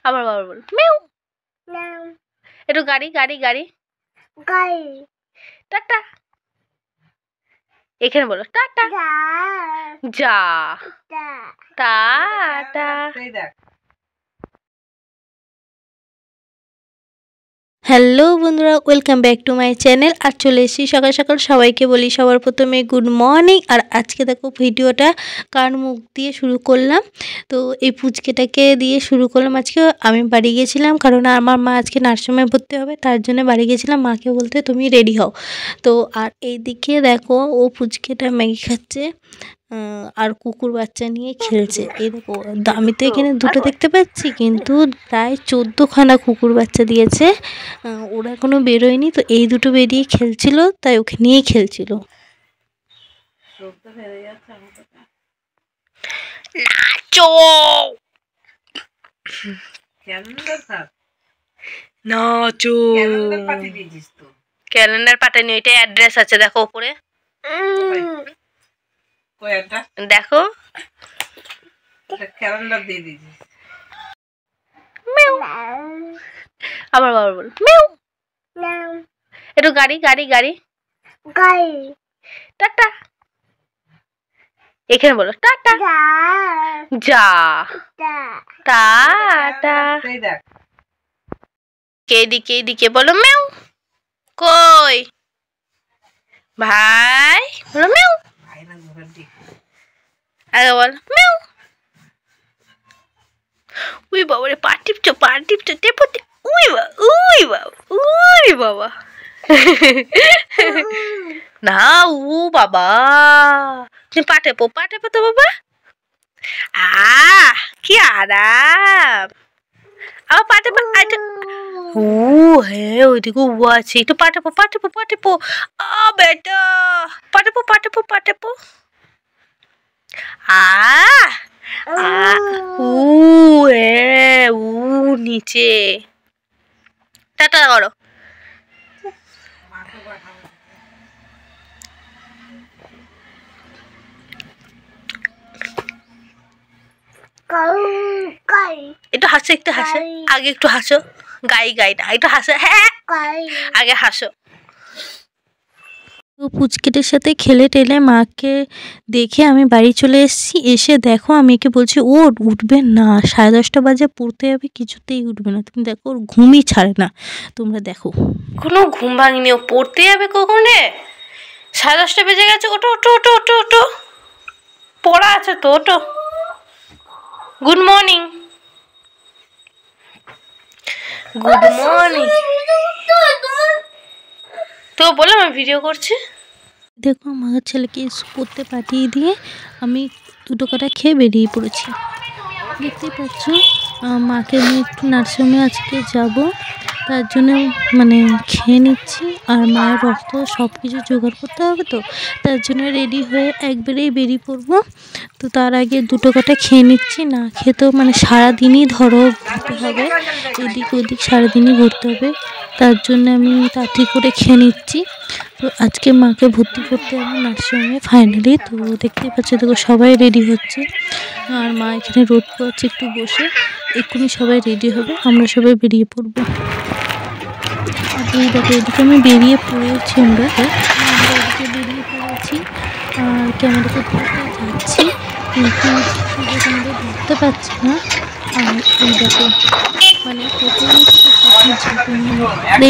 আবার বাবার বল মিউ। একটু গাড়ি গাড়ি গাড়ি গাড়ি। টাটা। এখানে বলো টাটা। যা। টাটা। হ্যালো বন্ধুরা, welcome back to my channel. আর চলে এসেছি সকাল সকাল। সবাইকে বলি সবার প্রথমে গুড মর্নিং। আর আজকে দেখো ভিডিওটা কার মুখ দিয়ে শুরু করলাম, তো এই পুচকেটাকে দিয়ে শুরু করলাম। আজকে আমি বাড়ি গেছিলাম, কারণ আমার মা আজকে নার্সিংহোমে ভর্তি হবে, তার জন্য বাড়ি গেছিলাম। মাকে বলতে তুমি রেডি হও। তো আর এইদিকে দেখো ও পুচকেটা ম্যাগি খাচ্ছে আর কুকুর বাচ্চা নিয়ে খেলছে। এই দেখো আমি তো এখানে দুটো দেখতে পাচ্ছি, কিন্তু প্রায় 14খানা কুকুর বাচ্চা দিয়েছে। ওরা এখনো বেরোয়নি, তো এই দুটো বেরিয়ে খেলছিল, তাই ওকে নিয়েই খেলছিল। নাচো নাচো। ক্যালেন্ডার পাঠানি, ওইটা অ্যাড্রেস আছে দেখো উপরে, দেখো ক্যালেন্ডার দিয়ে দিয়েছি। আবার বাবার বল মিউ। একটু গাড়ি গাড়ি গাড়ি গাড়ি। টাটা। এখানে বলো টাটা। যা। টাটা। এদিকে এদিকে বলো মিউ। কই ভাই বলো মিউ। আগে বল মিউ। উই বাবা রে, পা টিপছো টেপো। উই বাবা না, উ বাবা তুমি পা টেপো তো বাবা। কি আরাম। আবার পা টেপো। ও হ্যাঁ, ওইদিকে উ আছে, একটু পা টেপো। বেটা পা টেপো। উ উ নিচে টাটা করো। একটু হাসো আগে একটু হাসো। গাই না, একটু হাসো। হ্যাঁ আগে হাসো। তো পুচকেটের সাথে খেলে টেলে মাকে দেখে আমি বাড়ি চলে এসেছি। এসে দেখো আমি একে বলছি ও উঠবে না, 10:30 বাজে পড়তে যাবে, কিছুতেই উঠবে না। তুমি দেখো ওর ঘুমই ছাড়ে না, তোমরা দেখো কোনো ঘুম ভাঙিনি, ও পড়তে যাবে কখন রে? 10:30 বেজে গেছে। ওটো পড়া আছে তো, ওটো। Good morning. তো বললাম আমি ভিডিও করছি। দেখো আমার ছেলেকে পড়তে পাঠিয়ে দিয়ে আমি দুটো কটা খেয়ে বেরিয়ে পড়েছি। দেখতেই পাচ্ছ মাকে নিয়ে একটু নার্সিংহোমে আজকে যাব, তার জন্য মানে খেয়ে নিচ্ছি। আর মায়ের রক্ত সব কিছু জোগাড় করতে হবে, তো তার জন্য রেডি হয়ে একবারেই বেরিয়ে পড়বো। তো তার আগে দুটো কটা খেয়ে নিচ্ছি, না খেতেও মানে সারাদিনই ধরো ঘুরতে হবে, এদিক ওদিক সারাদিনই ঘুরতে হবে, তার জন্য আমি তাড়াতাড়ি করে খেয়ে নিচ্ছি। তো আজকে মাকে ভর্তি করতে হবে নার্সিংহোমে ফাইনালি। তো দেখতেই পাচ্ছি দেখো সবাই রেডি হচ্ছে, আর মা এখানে রোদ পোয়াচ্ছে একটু বসে। এক্ষুনি সবাই রেডি হবে, আমরা সবাই বেরিয়ে পড়বো। আর এই দেখো এদিকে আমি বেরিয়ে পড়েছি, আমরা এদিকে বেরিয়ে পড়েছি আর ক্যামেরা করতে যাচ্ছি, কিন্তু ক্যামেরা ধরতে পারছি না। আর এই দেখো মানে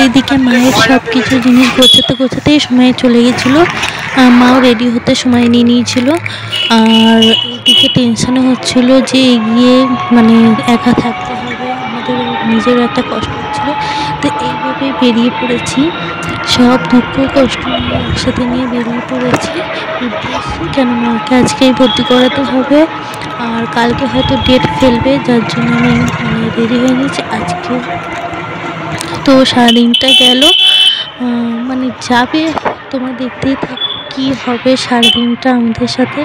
এইদিকে মায়ের সব কিছু জিনিস গোছাতেই সময় চলে গেছিলো। মাও রেডি হতে সময় নিয়ে নিয়েছিল। আর এইদিকে টেনশানও হচ্ছিল যে এগিয়ে মানে একা থাকতে হবে, আমাদের নিজেরও একটা কষ্ট হচ্ছিল। তো এইভাবে বেরিয়ে পড়েছি, সব দুঃখ কষ্ট নিয়ে একসাথে নিয়ে বেরিয়ে পড়েছি উদ্দেশ্যে, কেন মাকে আজকেই ভর্তি করাতে হবে। আর কালকে হয়তো ডেট ফেলবে, যার জন্য আমি মানে রেডি হয়ে নিয়েছি আজকে। তো সারাদিনটা গেল মানে যাবে, তোমরা দেখতেই থাকো কী হবে সারাদিনটা আমাদের সাথে।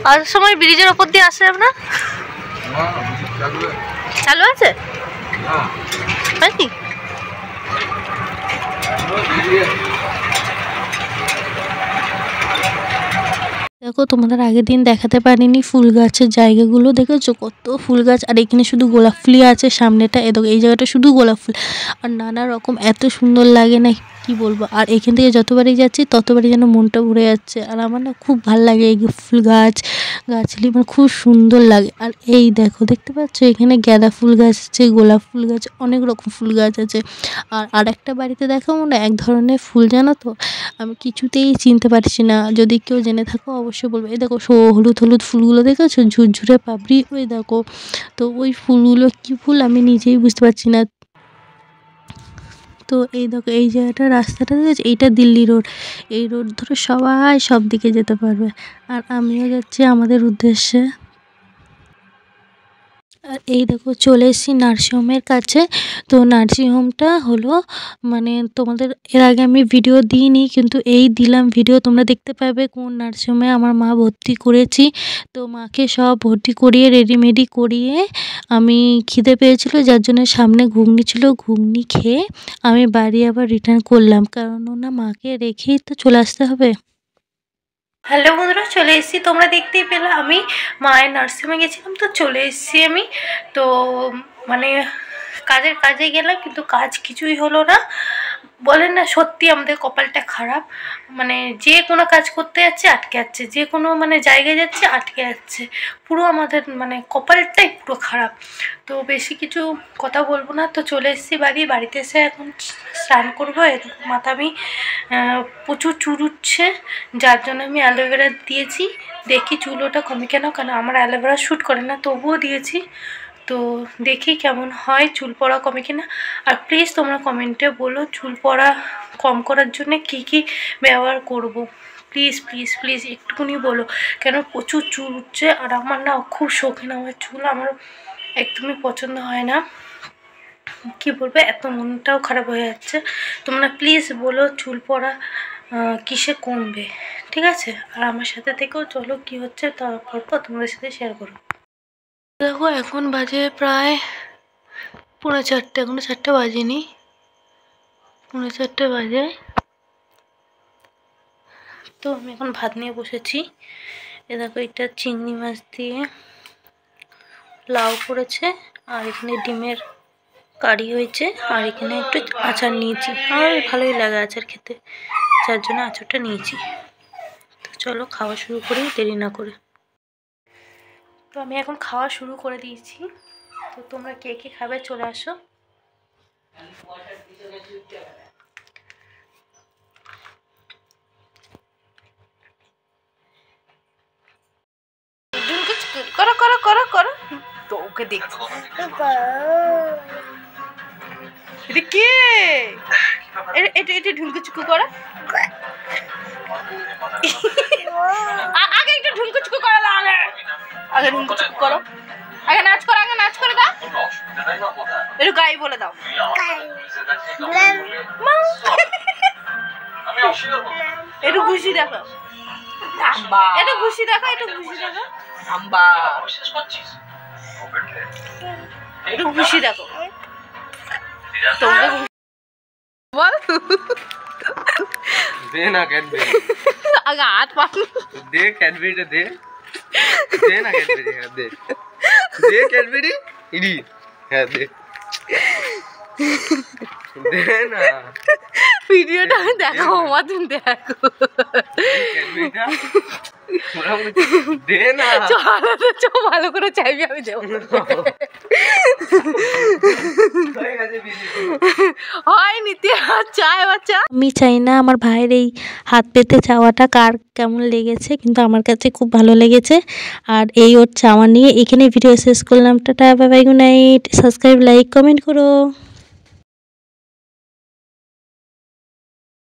আর সময় ব্রিজের ওপর দিয়ে আসে না? চালু আছে নাকি? দেখো তোমাদের আগের দিন দেখাতে পারিনি ফুল গাছের জায়গাগুলো, দেখেছো কত ফুল গাছ। আর এখানে শুধু গোলাপ ফুলই আছে সামনেটা, এই জায়গাটা শুধু গোলাপ ফুল আর নানা রকম, এত সুন্দর লাগে না কি বলবো। আর এখান থেকে যতবারই যাচ্ছি ততবারই যেন মনটা ভরে যাচ্ছে। আর আমার না খুব ভালো লাগে এই ফুল গাছগুলি, মানে খুব সুন্দর লাগে। আর এই দেখো দেখতে পাচ্ছ এখানে গাঁদা ফুল গাছ আছে, গোলাপ ফুল গাছ, অনেক রকম ফুল গাছ আছে। আর একটা বাড়িতে দেখাবো না এক ধরনের ফুল, জানো তো আমি কিছুতেই চিনতে পারছি না, যদি কেউ জেনে থাকো অবশ্যই বলবো। এই দেখো হলুদ হলুদ ফুলগুলো দেখেছো, ঝুরঝুরে পাপড়ি, ওই দেখো। তো ওই ফুলগুলো কি ফুল আমি নিজেই বুঝতে পারছি না। তো এই দেখো এই জায়গাটা, রাস্তাটা দেখেছো, এইটা দিল্লি রোড। এই রোড ধরে সবাই সব দিকে যেতে পারবে। আর আমিও যাচ্ছি আমাদের উদ্দেশ্যে। আর এই দেখো চলে এসেছি নার্সিংহোমের কাছে। তো নার্সিংহোমটা হলো মানে তোমাদের এর আগে আমি ভিডিও দিইনি, কিন্তু এই দিলাম ভিডিও, তোমরা দেখতে পাবে কোন নার্সিংহোমে আমার মা ভর্তি করেছি। তো মাকে সব ভর্তি করিয়ে রেডিমেডি করিয়ে আমি খিদে পেয়েছিল, যার জন্য সামনে ঘুগনি ছিল, ঘুগনি খেয়ে আমি বাড়ি আবার রিটার্ন করলাম, কারণ না মাকে রেখেই তো চলে আসতে হবে। হ্যালো বন্ধুরা, চলে এসেছি, তোমরা দেখতেই পেলে আমি মায়ের নার্সিংহোমে গেছিলাম। তো চলে এসেছি আমি, তো মানে কাজে গেলাম কিন্তু কাজ কিছুই হলো না। বলেন না সত্যি আমাদের কপালটা খারাপ, মানে যে কোনো কাজ করতে যাচ্ছে আটকে যাচ্ছে, যে কোনো মানে জায়গায় যাচ্ছে আটকে যাচ্ছে, পুরো আমাদের মানে কপালটাই পুরো খারাপ। তো বেশি কিছু কথা বলবো না, তো চলে এসেছি বাড়িতে এসে এখন স্নান করবো। এরকম মাথা আমি প্রচুর চুল উঠছে, যার জন্য আমি অ্যালোভেরা দিয়েছি, দেখি চুল ওটা কমে কেন, কারণ আমার অ্যালোভেরা শ্যুট করে না, তবুও দিয়েছি। তো দেখি কেমন হয়, চুল পড়া কমে কিনা। আর প্লিজ তোমরা কমেন্টে বলো চুল পড়া কম করার জন্য কি ব্যবহার করব। প্লিজ প্লিজ প্লিজ একটুকুনি বলো, কেন প্রচুর চুল উঠছে। আর আমার না খুব শৌখিন আমার চুল, আমার একদমই পছন্দ হয় না, কি বলবো, এত মনটাও খারাপ হয়ে যাচ্ছে। তোমরা প্লিজ বলো চুল পড়া কিসে কমবে, ঠিক আছে? আর আমার সাথে থেকেও চলো কি হচ্ছে তারপর তোমাদের সাথে শেয়ার করো। দেখো এখন বাজে প্রায় 3:45, এখনো 4টা বাজেনি, 3:45 বাজে। তো আমি এখন ভাত নিয়ে বসেছি। এ দেখো এটা চিংড়ি মাছ দিয়ে লাউ করেছে, আর এখানে ডিমের কারি হয়েছে, আর এখানে একটু আচার নিয়েছি, আমার ভালোই লাগে আচার খেতে, যার জন্য আচারটা নিয়েছি। তো চলো খাওয়া শুরু করি দেরি না করে। তো আমি এখন খাওয়া শুরু করে দিয়েছি, তো তোমরা কে খাবে চলে আসো। করো করো করো করো, তো ওকে দেখো এটা কে, এটা ঢুনকুচুকু করো, আগে একটু ঢুনকুচুকু করো, আগে ঢুনকুচুকু করো, আগে নাচ করে দাও, একটু গাই বলে দাও, একটু খুশি দেখো, একটু খুশি দেখো, একটু খুশি দেখো, তোমাকে বল দে না ক্যাডবেরি, আগে হাত পা দে ক্যাডবেরিটা দে, দে না ক্যাডবেরি, হ্যাঁ দে, দে ক্যাডবেরি ইডি, হ্যাঁ দে, দে না, ভিডিওটা দেখো মা, তুমি দেখো ক্যাডবেরিটা দে না, চল ভালো করে চাইবি, আমি দেবো, আমি চাই না আমার ভাইয়ের এই হাত পেতে চাওয়াটা কার কেমন লেগেছে, কিন্তু আমার কাছে খুব ভালো লেগেছে। আর এই ওর চাওয়া নিয়ে এখানে ভিডিও শেষ করলাম। Tata, bye bye, good night, subscribe, like, comment করো।